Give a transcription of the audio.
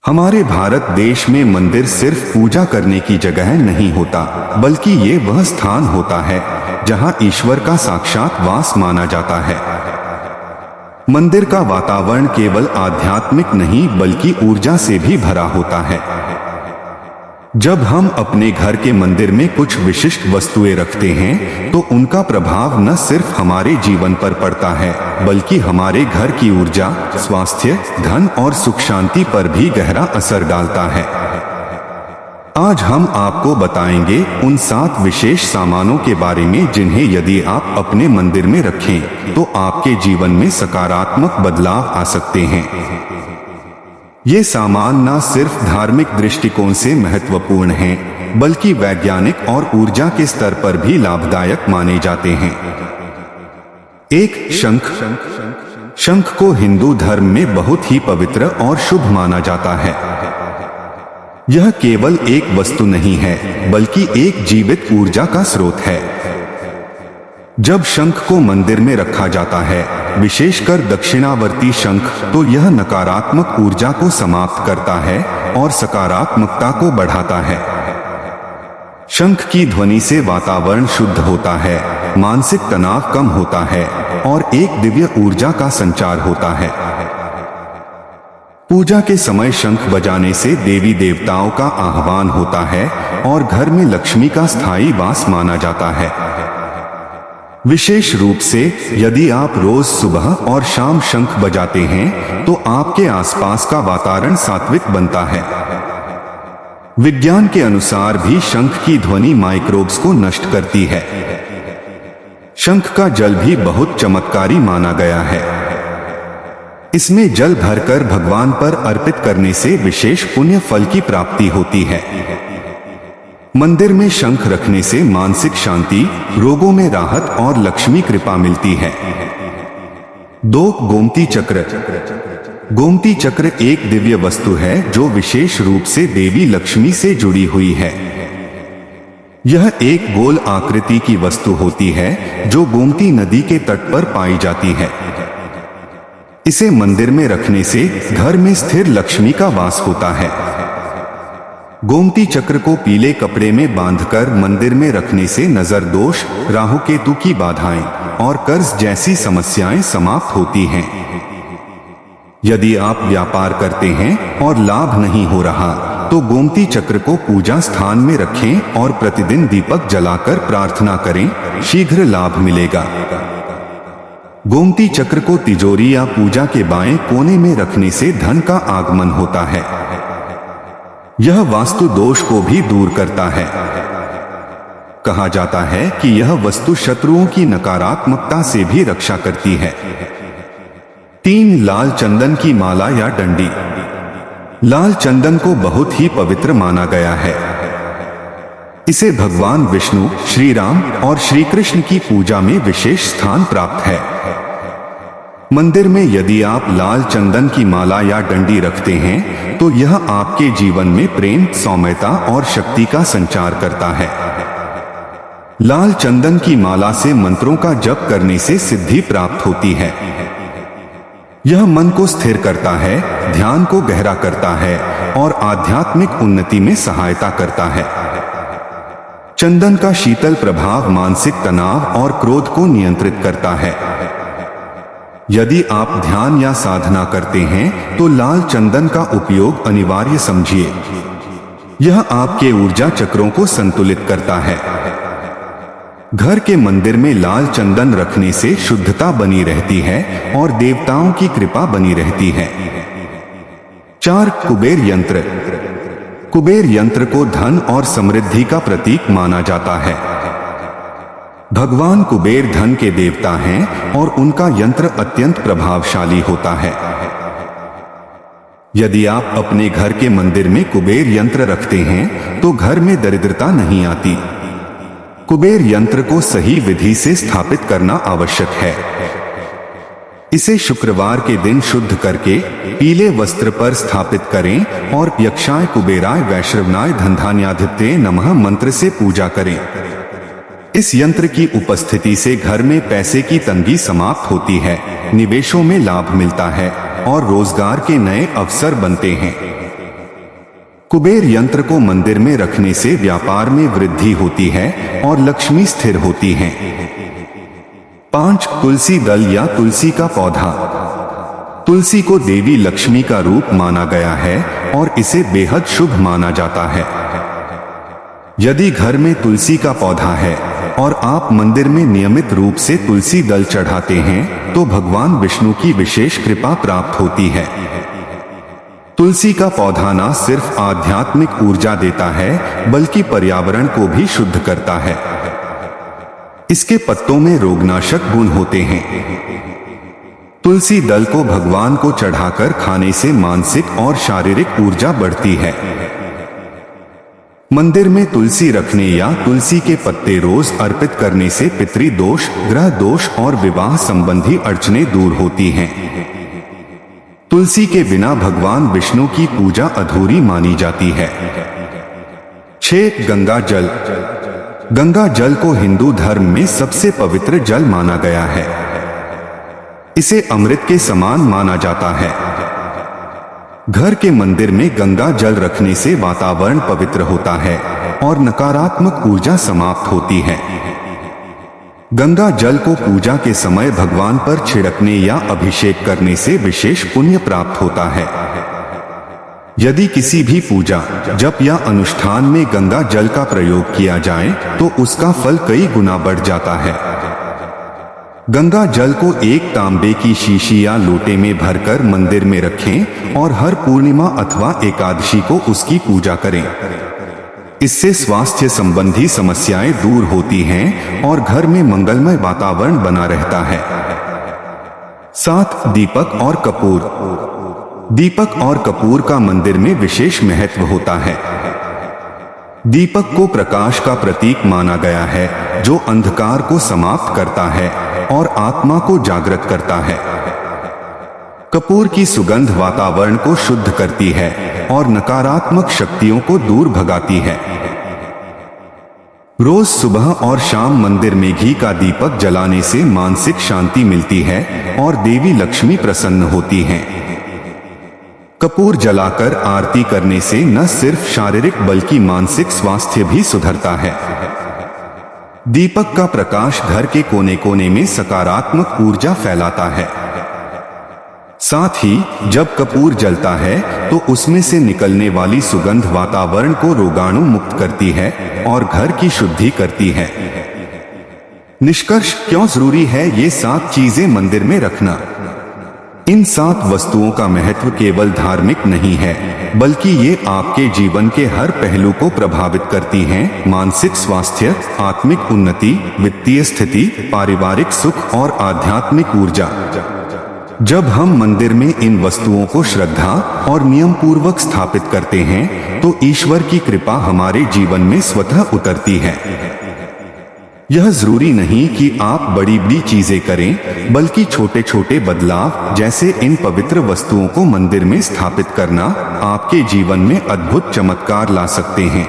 हमारे भारत देश में मंदिर सिर्फ पूजा करने की जगह नहीं होता, बल्कि ये वह स्थान होता है जहां ईश्वर का साक्षात वास माना जाता है। मंदिर का वातावरण केवल आध्यात्मिक नहीं बल्कि ऊर्जा से भी भरा होता है। जब हम अपने घर के मंदिर में कुछ विशिष्ट वस्तुएं रखते हैं तो उनका प्रभाव न सिर्फ हमारे जीवन पर पड़ता है, बल्कि हमारे घर की ऊर्जा, स्वास्थ्य, धन और सुख शांति पर भी गहरा असर डालता है। आज हम आपको बताएंगे उन 7 विशेष सामानों के बारे में जिन्हें यदि आप अपने मंदिर में रखें तो आपके जीवन में सकारात्मक बदलाव आ सकते हैं। ये सामान न सिर्फ धार्मिक दृष्टिकोण से महत्वपूर्ण हैं, बल्कि वैज्ञानिक और ऊर्जा के स्तर पर भी लाभदायक माने जाते हैं। 1. शंख। शंख को हिंदू धर्म में बहुत ही पवित्र और शुभ माना जाता है। यह केवल एक वस्तु नहीं है, बल्कि एक जीवित ऊर्जा का स्रोत है। जब शंख को मंदिर में रखा जाता है, विशेषकर दक्षिणावर्ती शंख, तो यह नकारात्मक ऊर्जा को समाप्त करता है और सकारात्मकता को बढ़ाता है। शंख की ध्वनि से वातावरण शुद्ध होता है, मानसिक तनाव कम होता है और एक दिव्य ऊर्जा का संचार होता है। पूजा के समय शंख बजाने से देवी देवताओं का आह्वान होता है और घर में लक्ष्मी का स्थायी वास माना जाता है। विशेष रूप से यदि आप रोज सुबह और शाम शंख बजाते हैं तो आपके आसपास का वातावरण सात्विक बनता है। विज्ञान के अनुसार भी शंख की ध्वनि माइक्रोब्स को नष्ट करती है। शंख का जल भी बहुत चमत्कारी माना गया है। इसमें जल भरकर भगवान पर अर्पित करने से विशेष पुण्य फल की प्राप्ति होती है। मंदिर में शंख रखने से मानसिक शांति, रोगों में राहत और लक्ष्मी कृपा मिलती है। 2. गोमती चक्र। गोमती चक्र एक दिव्य वस्तु है जो विशेष रूप से देवी लक्ष्मी से जुड़ी हुई है। यह एक गोल आकृति की वस्तु होती है जो गोमती नदी के तट पर पाई जाती है। इसे मंदिर में रखने से घर में स्थिर लक्ष्मी का वास होता है। गोमती चक्र को पीले कपड़े में बांधकर मंदिर में रखने से नजर दोष, राहु केतु की बाधाएं और कर्ज जैसी समस्याएं समाप्त होती हैं। यदि आप व्यापार करते हैं और लाभ नहीं हो रहा तो गोमती चक्र को पूजा स्थान में रखें और प्रतिदिन दीपक जलाकर प्रार्थना करें, शीघ्र लाभ मिलेगा। गोमती चक्र को तिजोरी या पूजा के बाएं कोने में रखने से धन का आगमन होता है। यह वास्तु दोष को भी दूर करता है। कहा जाता है कि यह वस्तु शत्रुओं की नकारात्मकता से भी रक्षा करती है। 3. लाल चंदन की माला या डंडी। लाल चंदन को बहुत ही पवित्र माना गया है। इसे भगवान विष्णु, श्री राम और श्री कृष्ण की पूजा में विशेष स्थान प्राप्त है। मंदिर में यदि आप लाल चंदन की माला या डंडी रखते हैं तो यह आपके जीवन में प्रेम, सौम्यता और शक्ति का संचार करता है। लाल चंदन की माला से मंत्रों का जप करने से सिद्धि प्राप्त होती है। यह मन को स्थिर करता है, ध्यान को गहरा करता है और आध्यात्मिक उन्नति में सहायता करता है। चंदन का शीतल प्रभाव मानसिक तनाव और क्रोध को नियंत्रित करता है। यदि आप ध्यान या साधना करते हैं तो लाल चंदन का उपयोग अनिवार्य समझिए। यह आपके ऊर्जा चक्रों को संतुलित करता है। घर के मंदिर में लाल चंदन रखने से शुद्धता बनी रहती है और देवताओं की कृपा बनी रहती है। 4. कुबेर यंत्र। कुबेर यंत्र को धन और समृद्धि का प्रतीक माना जाता है। भगवान कुबेर धन के देवता हैं और उनका यंत्र अत्यंत प्रभावशाली होता है। यदि आप अपने घर के मंदिर में कुबेर यंत्र रखते हैं तो घर में दरिद्रता नहीं आती। कुबेर यंत्र को सही विधि से स्थापित करना आवश्यक है। इसे शुक्रवार के दिन शुद्ध करके पीले वस्त्र पर स्थापित करें और यक्षाय कुबेराय वैश्रवनाय धनधान्याधिपते नमः मंत्र से पूजा करें। इस यंत्र की उपस्थिति से घर में पैसे की तंगी समाप्त होती है, निवेशों में लाभ मिलता है और रोजगार के नए अवसर बनते हैं। कुबेर यंत्र को मंदिर में रखने से व्यापार में वृद्धि होती है और लक्ष्मी स्थिर होती है। 5. तुलसी दल या तुलसी का पौधा। तुलसी को देवी लक्ष्मी का रूप माना गया है और इसे बेहद शुभ माना जाता है। यदि घर में तुलसी का पौधा है और आप मंदिर में नियमित रूप से तुलसी दल चढ़ाते हैं तो भगवान विष्णु की विशेष कृपा प्राप्त होती है। तुलसी का पौधा न सिर्फ आध्यात्मिक ऊर्जा देता है बल्कि पर्यावरण को भी शुद्ध करता है। इसके पत्तों में रोगनाशक गुण होते हैं। तुलसी दल को भगवान को चढ़ाकर खाने से मानसिक और शारीरिक ऊर्जा बढ़ती है। मंदिर में तुलसी रखने या तुलसी के पत्ते रोज अर्पित करने से पितृ दोष, ग्रह दोष और विवाह संबंधी अड़चनें दूर होती हैं। तुलसी के बिना भगवान विष्णु की पूजा अधूरी मानी जाती है। 6. गंगा जल। गंगा जल को हिंदू धर्म में सबसे पवित्र जल माना गया है। इसे अमृत के समान माना जाता है। घर के मंदिर में गंगा जल रखने से वातावरण पवित्र होता है और नकारात्मक ऊर्जा समाप्त होती है। गंगा जल को पूजा के समय भगवान पर छिड़कने या अभिषेक करने से विशेष पुण्य प्राप्त होता है। यदि किसी भी पूजा, जप या अनुष्ठान में गंगा जल का प्रयोग किया जाए तो उसका फल कई गुना बढ़ जाता है। गंगा जल को एक तांबे की शीशी या लोटे में भरकर मंदिर में रखें और हर पूर्णिमा अथवा एकादशी को उसकी पूजा करें। इससे स्वास्थ्य संबंधी समस्याएं दूर होती हैं और घर में मंगलमय वातावरण बना रहता है। 7. दीपक और कपूर। दीपक और कपूर का मंदिर में विशेष महत्व होता है। दीपक को प्रकाश का प्रतीक माना गया है जो अंधकार को समाप्त करता है और आत्मा को जागृत करता है। कपूर की सुगंध वातावरण को शुद्ध करती है और नकारात्मक शक्तियों को दूर भगाती है। रोज सुबह और शाम मंदिर में घी का दीपक जलाने से मानसिक शांति मिलती है और देवी लक्ष्मी प्रसन्न होती हैं। कपूर जलाकर आरती करने से न सिर्फ शारीरिक बल्कि मानसिक स्वास्थ्य भी सुधरता है। दीपक का प्रकाश घर के कोने कोने में सकारात्मक ऊर्जा फैलाता है। साथ ही जब कपूर जलता है तो उसमें से निकलने वाली सुगंध वातावरण को रोगाणु मुक्त करती है और घर की शुद्धि करती है। निष्कर्ष, क्यों जरूरी है ये 7 चीजें मंदिर में रखना? इन 7 वस्तुओं का महत्व केवल धार्मिक नहीं है बल्कि ये आपके जीवन के हर पहलू को प्रभावित करती हैं। मानसिक स्वास्थ्य, आत्मिक उन्नति, वित्तीय स्थिति, पारिवारिक सुख और आध्यात्मिक ऊर्जा। जब हम मंदिर में इन वस्तुओं को श्रद्धा और नियम पूर्वक स्थापित करते हैं तो ईश्वर की कृपा हमारे जीवन में स्वतः उतरती है। यह जरूरी नहीं कि आप बड़ी बड़ी चीजें करें बल्कि छोटे छोटे बदलाव जैसे इन पवित्र वस्तुओं को मंदिर में स्थापित करना आपके जीवन में अद्भुत चमत्कार ला सकते हैं।